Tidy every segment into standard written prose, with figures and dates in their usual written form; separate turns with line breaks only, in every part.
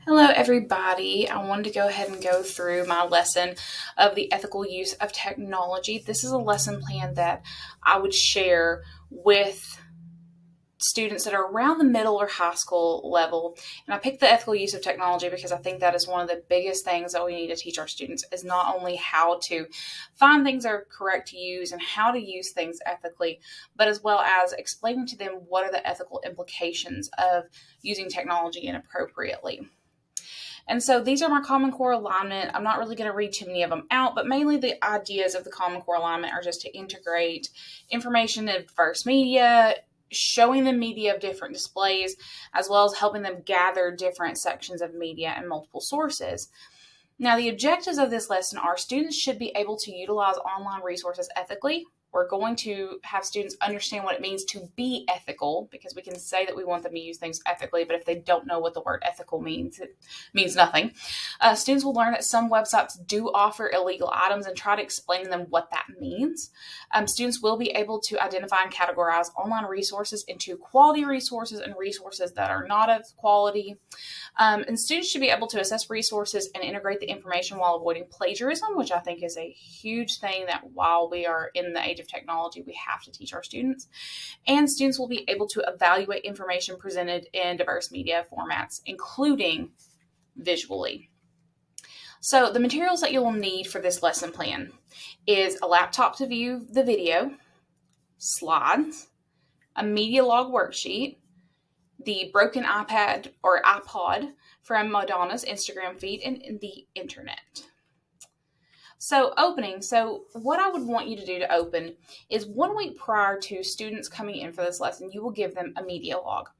Hello, everybody. I wanted to go ahead and go through my lesson of the ethical use of technology. This is a lesson plan that I would share with students that are around the middle or high school level. And I picked the ethical use of technology because I think that is one of the biggest things that we need to teach our students is not only how to find things that are correct to use and how to use things ethically, but as well as explaining to them what are the ethical implications of using technology inappropriately. And so these are my Common Core alignment. I'm not really going to read too many of them out, but mainly the ideas of the Common Core alignment are just to integrate information in diverse media, showing them media of different displays, as well as helping them gather different sections of media and multiple sources. Now, the objectives of this lesson are students should be able to utilize online resources ethically. We're going to have students understand what it means to be ethical because we can say that we want them to use things ethically, but if they don't know what the word ethical means, it means nothing. Students will learn that some websites do offer illegal items and try to explain to them what that means. Students will be able to identify and categorize online resources into quality resources and resources that are not of quality. And students should be able to assess resources and integrate the information while avoiding plagiarism, which I think is a huge thing that while we are in the age of technology, we have to teach our students. And students will be able to evaluate information presented in diverse media formats, including visually. So the materials that you'll need for this lesson plan is a laptop to view the video, slides, a media log worksheet, the broken iPad or iPod from Madonna's Instagram feed, and the internet. So what I would want you to do to open is 1 week prior to students coming in for this lesson, you will give them a media log.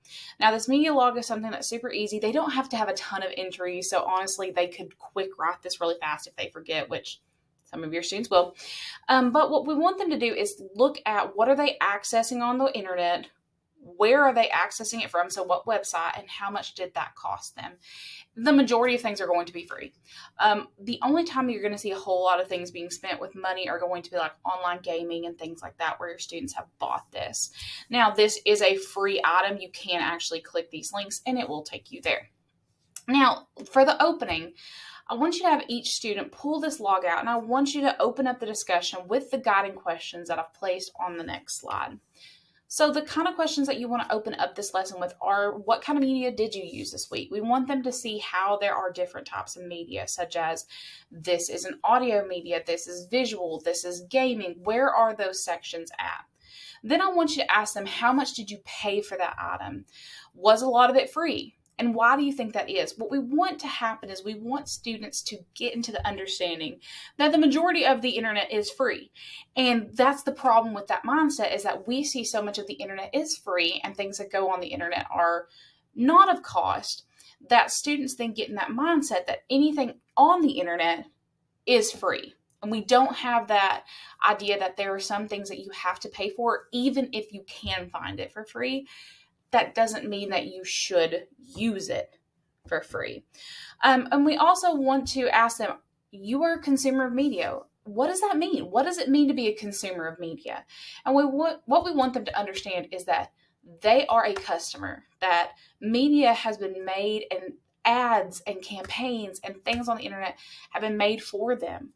Now, this media log is something that's super easy. They don't have to have a ton of entries, so honestly, they could quick write this really fast if they forget, which some of your students will. But what we want them to do is look at what are they accessing on the internet, where are they accessing it from, so what website, and how much did that cost them. The majority of things are going to be free. The only time you're going to see a whole lot of things being spent with money are going to be like online gaming and things like that where your students have bought this. Now, this is a free item. You can actually click these links and it will take you there. Now, for the opening, I want you to have each student pull this log out and I want you to open up the discussion with the guiding questions that I've placed on the next slide. So the kind of questions that you want to open up this lesson with are, what kind of media did you use this week? We want them to see how there are different types of media, such as this is an audio media, this is visual, this is gaming. Where are those sections at? Then I want you to ask them, how much did you pay for that item? Was a lot of it free? And why do you think that is? What we want to happen is we want students to get into the understanding that the majority of the internet is free. And that's the problem with that mindset, is that we see so much of the internet is free and things that go on the internet are not of cost, that students then get in that mindset that anything on the internet is free. And we don't have that idea that there are some things that you have to pay for, even if you can find it for free. That doesn't mean that you should use it for free. And we also want to ask them, you are a consumer of media. What does that mean? What does it mean to be a consumer of media? And what we want them to understand is that they are a customer, that media has been made and ads and campaigns and things on the internet have been made for them.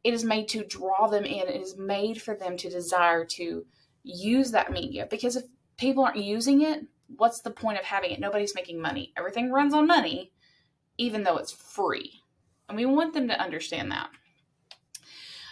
It is made to draw them in. It is made for them to desire to use that media, because if people aren't using it, what's the point of having it? Nobody's making money. Everything runs on money, even though it's free. And we want them to understand that.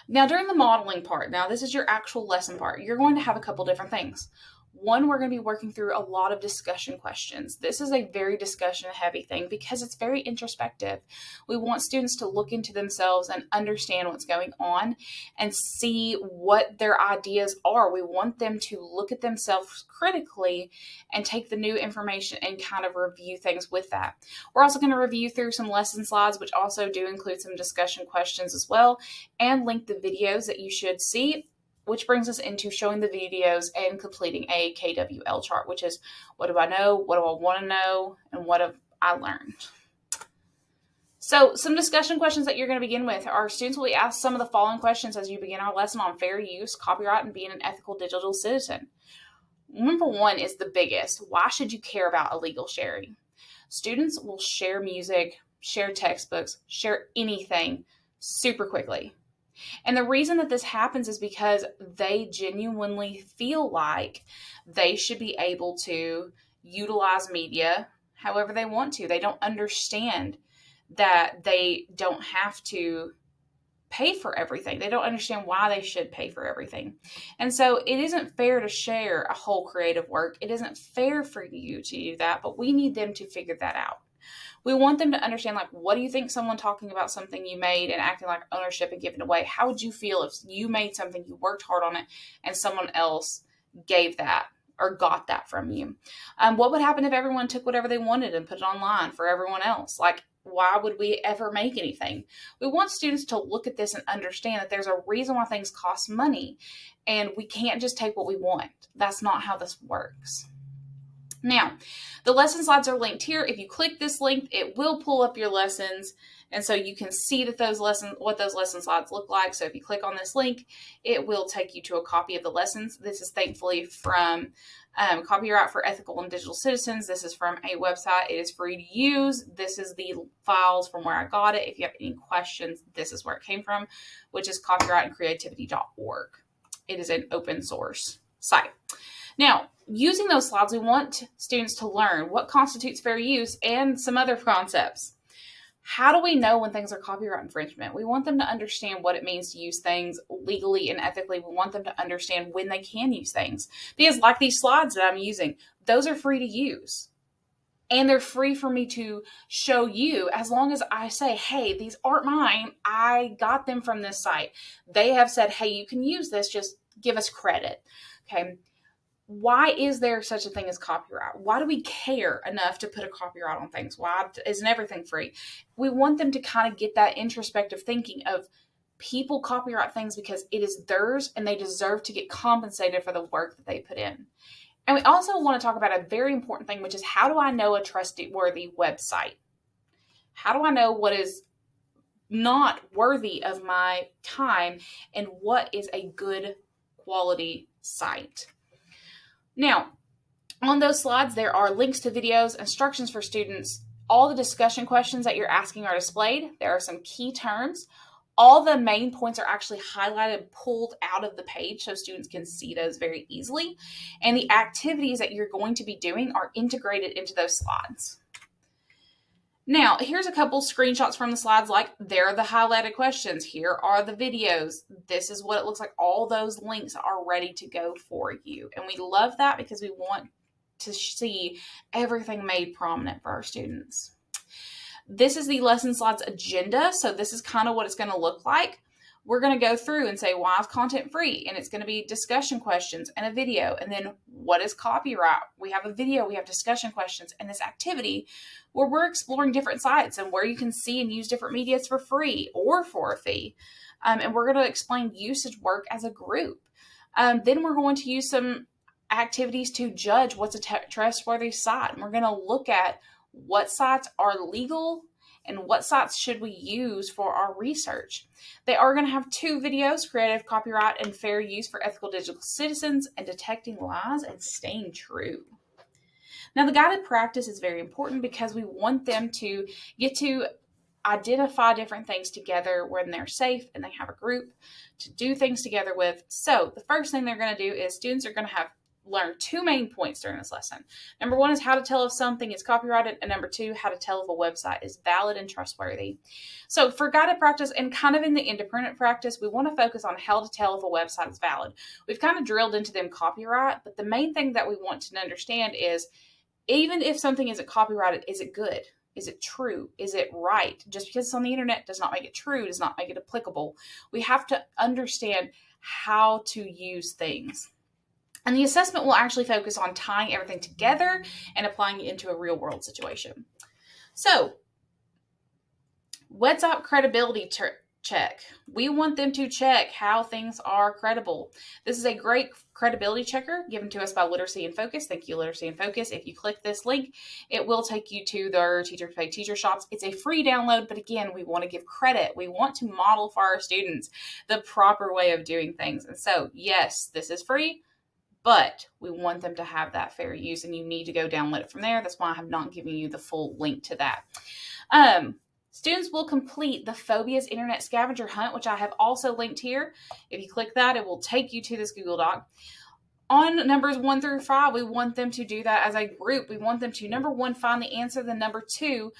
Now, during the modeling part, now this is your actual lesson part, you're going to have a couple different things. One, we're going to be working through a lot of discussion questions. This is a very discussion-heavy thing because it's very introspective. We want students to look into themselves and understand what's going on and see what their ideas are. We want them to look at themselves critically and take the new information and kind of review things with that. We're also going to review through some lesson slides, which also do include some discussion questions as well, and link the videos that you should see, which brings us into showing the videos and completing a KWL chart, which is, what do I know, what do I want to know, and what have I learned? So some discussion questions that you're going to begin with are, students will be asked some of the following questions as you begin our lesson on fair use, copyright, and being an ethical digital citizen. Number one is the biggest. Why should you care about illegal sharing? Students will share music, share textbooks, share anything super quickly. And the reason that this happens is because they genuinely feel like they should be able to utilize media however they want to. They don't understand that they don't have to pay for everything. They don't understand why they should pay for everything. And so it isn't fair to share a whole creative work. It isn't fair for you to do that, but we need them to figure that out. We want them to understand, like, what do you think someone talking about something you made and acting like ownership and giving it away? How would you feel if you made something, you worked hard on it, and someone else gave that or got that from you? What would happen if everyone took whatever they wanted and put it online for everyone else? Like, why would we ever make anything? We want students to look at this and understand that there's a reason why things cost money, and we can't just take what we want. That's not how this works. Now, the lesson slides are linked here. If you click this link, it will pull up your lessons, and so you can see that what those lesson slides look like. So if you click on this link, it will take you to a copy of the lessons. This is thankfully from Copyright for Ethical and Digital Citizens. This is from a website. It is free to use. This is the files from where I got it. If you have any questions, this is where it came from, which is copyrightandcreativity.org. It is an open source site. Now, using those slides, we want students to learn what constitutes fair use and some other concepts. How do we know when things are copyright infringement? We want them to understand what it means to use things legally and ethically. We want them to understand when they can use things. Because like these slides that I'm using, those are free to use. And they're free for me to show you as long as I say, hey, these aren't mine. I got them from this site. They have said, hey, you can use this. Just give us credit. Okay. Why is there such a thing as copyright? Why do we care enough to put a copyright on things? Why isn't everything free? We want them to kind of get that introspective thinking of people copyright things because it is theirs and they deserve to get compensated for the work that they put in. And we also want to talk about a very important thing, which is how do I know a trustworthy website? How do I know what is not worthy of my time and what is a good quality site? Now, on those slides, there are links to videos, instructions for students. All the discussion questions that you're asking are displayed. There are some key terms. All the main points are actually highlighted, pulled out of the page so students can see those very easily. And the activities that you're going to be doing are integrated into those slides. Now, here's a couple screenshots from the slides, like there are the highlighted questions. Here are the videos. This is what it looks like. All those links are ready to go for you. And we love that because we want to see everything made prominent for our students. This is the lesson slides agenda. So this is kind of what it's going to look like. We're going to go through and say, why is content free? And it's going to be discussion questions and a video. And then what is copyright? We have a video, we have discussion questions, and this activity where we're exploring different sites and where you can see and use different medias for free or for a fee. And we're going to explain usage work as a group. Then we're going to use some activities to judge what's a trustworthy site. And we're going to look at what sites are legal and what sites should we use for our research. They are going to have 2 videos, Creative Copyright and Fair Use for Ethical Digital Citizens and Detecting Lies and Staying True. Now, the guided practice is very important because we want them to get to identify different things together when they're safe and they have a group to do things together with. So the first thing they're going to do is students are going to learn 2 main points during this lesson. Number 1 is how to tell if something is copyrighted, and number 2, how to tell if a website is valid and trustworthy. So for guided practice and kind of in the independent practice, we want to focus on how to tell if a website is valid. We've kind of drilled into them copyright, but the main thing that we want to understand is even if something isn't copyrighted, is it good? Is it true? Is it right? Just because it's on the internet does not make it true, does not make it applicable. We have to understand how to use things. And the assessment will actually focus on tying everything together and applying it into a real world situation. So, website credibility check. We want them to check how things are credible. This is a great credibility checker given to us by Literacy in Focus. Thank you, Literacy in Focus. If you click this link, it will take you to their teacher pay teacher shops. It's a free download, but again, we want to give credit. We want to model for our students the proper way of doing things. And so, yes, this is free. but we want them to have that fair use, and you need to go download it from there. That's why I have not given you the full link to that. Students will complete the Phobias Internet Scavenger Hunt, which I have also linked here. If you click that, it will take you to this Google Doc. On numbers 1 through 5, we want them to do that as a group. We want them to, number 1, find the answer. Then number 2,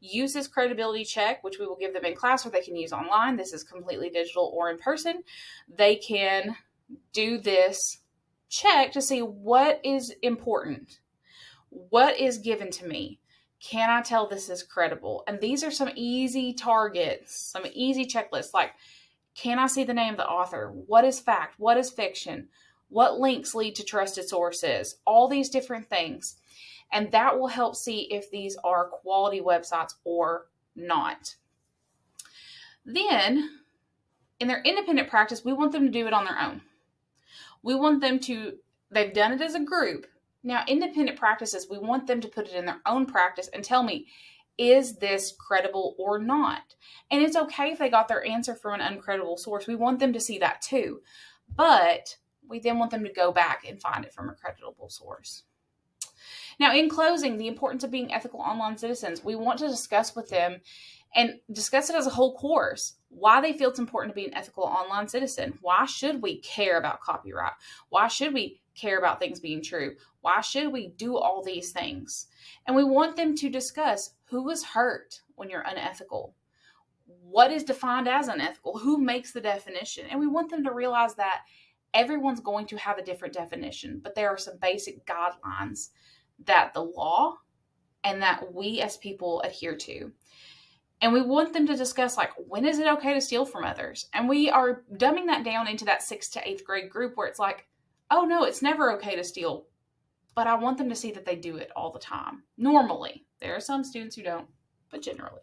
use this credibility check, which we will give them in class or they can use online. This is completely digital or in person. They can do this check to see what is important, what is given to me. Can I tell this is credible? And these are some easy targets, some easy checklists, like, can I see the name of the author? What is fact? What is fiction? What links lead to trusted sources? All these different things. And that will help see if these are quality websites or not. Then, in their independent practice, we want them to do it on their own. We want them to, they've done it as a group. Now, independent practices, we want them to put it in their own practice and tell me, is this credible or not? And it's okay if they got their answer from an uncredible source. We want them to see that too. But we then want them to go back and find it from a creditable source. Now, in closing, the importance of being ethical online citizens, we want to discuss with them and discuss it as a whole course, why they feel it's important to be an ethical online citizen. Why should we care about copyright? Why should we care about things being true? Why should we do all these things? And we want them to discuss who was hurt when you're unethical. What is defined as unethical? Who makes the definition? And we want them to realize that everyone's going to have a different definition, but there are some basic guidelines that the law and that we as people adhere to. And we want them to discuss, like, when is it okay to steal from others? And we are dumbing that down into that 6th to 8th grade group where it's like, oh no, it's never okay to steal. But I want them to see that they do it all the time. Normally. There are some students who don't, but generally.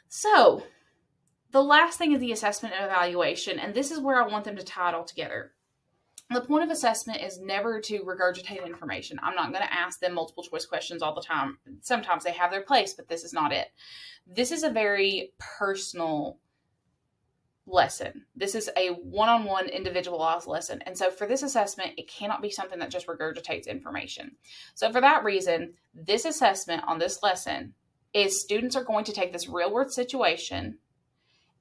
So, the last thing is the assessment and evaluation, and this is where I want them to tie it all together. The point of assessment is never to regurgitate information. I'm not going to ask them multiple choice questions all the time. Sometimes they have their place, but this is not it. This is a very personal lesson. This is a one-on-one individualized lesson. And so for this assessment, it cannot be something that just regurgitates information. So for that reason, this assessment on this lesson is students are going to take this real-world situation,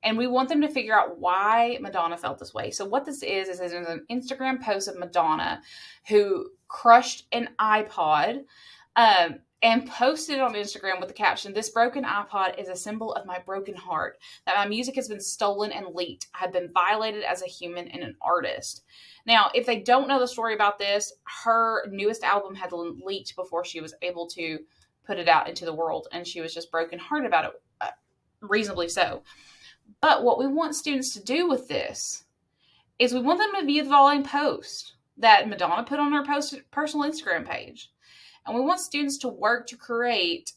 and we want them to figure out why Madonna felt this way. So what this is there's an Instagram post of Madonna who crushed an iPod and posted on Instagram with the caption, "This broken iPod is a symbol of my broken heart, that my music has been stolen and leaked. I have been violated as a human and an artist." Now, if they don't know the story about this, her newest album had leaked before she was able to put it out into the world, and she was just brokenhearted about it, reasonably so. But what we want students to do with this is we want them to view the following post that Madonna put on her personal Instagram page. And we want students to work to create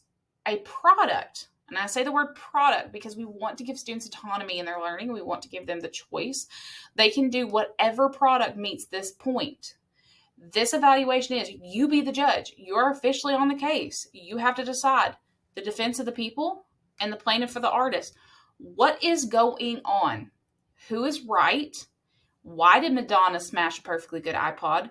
a product. And I say the word product because we want to give students autonomy in their learning. We want to give them the choice. They can do whatever product meets this point. This evaluation is, you be the judge. You're officially on the case. You have to decide the defense of the people and the plaintiff for the artist. What is going on? Who is right? Why did Madonna smash a perfectly good iPod?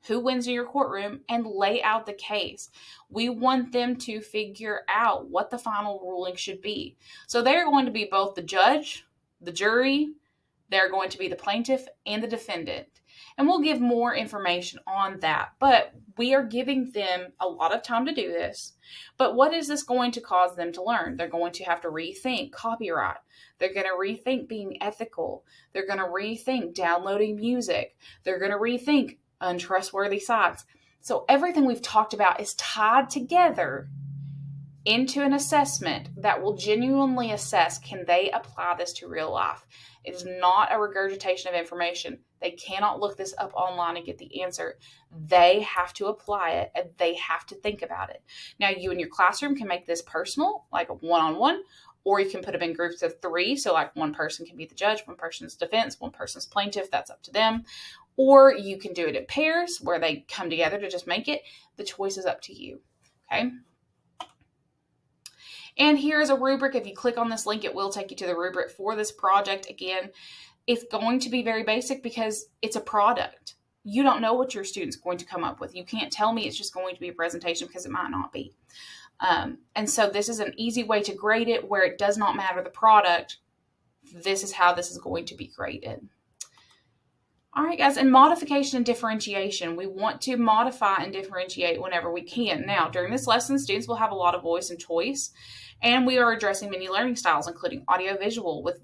Who wins in your courtroom? And lay out the case. We want them to figure out what the final ruling should be. So they're going to be both the judge, the jury, they're going to be the plaintiff and the defendant. And we'll give more information on that. But we are giving them a lot of time to do this. But what is this going to cause them to learn? They're going to have to rethink copyright. They're going to rethink being ethical. They're going to rethink downloading music. They're going to rethink untrustworthy sites. So everything we've talked about is tied together into an assessment that will genuinely assess, can they apply this to real life? It is not a regurgitation of information. They cannot look this up online and get the answer. They have to apply it and they have to think about it. Now, you in your classroom can make this personal, like a one-on-one, or you can put them in groups of 3. So like one person can be the judge, one person's defense, one person's plaintiff. That's up to them. Or you can do it in pairs where they come together to just make it. The choice is up to you. Okay. And here is a rubric. If you click on this link, it will take you to the rubric for this project. Again, It's going to be very basic because it's a product. You don't know what your student's going to come up with. You can't tell me it's just going to be a presentation because it might not be. And so this is an easy way to grade it where it does not matter the product. This is how this is going to be graded. All right, guys, and modification and differentiation. We want to modify and differentiate whenever we can. Now, during this lesson, students will have a lot of voice and choice, and we are addressing many learning styles, including audio-visual with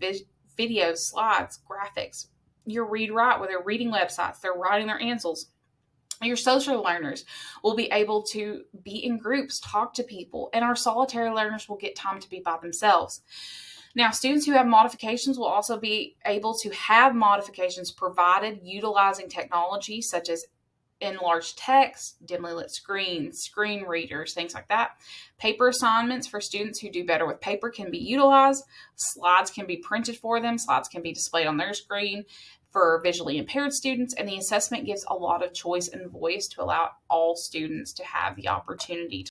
videos, slides, graphics. Your read-write, where they're reading websites, they're writing their answers. Your social learners will be able to be in groups, talk to people, and our solitary learners will get time to be by themselves. Now, students who have modifications will also be able to have modifications provided utilizing technology such as enlarged text, dimly lit screens, screen readers, things like that. Paper assignments for students who do better with paper can be utilized. Slides can be printed for them. Slides can be displayed on their screen for visually impaired students. And the assessment gives a lot of choice and voice to allow all students to have the opportunity to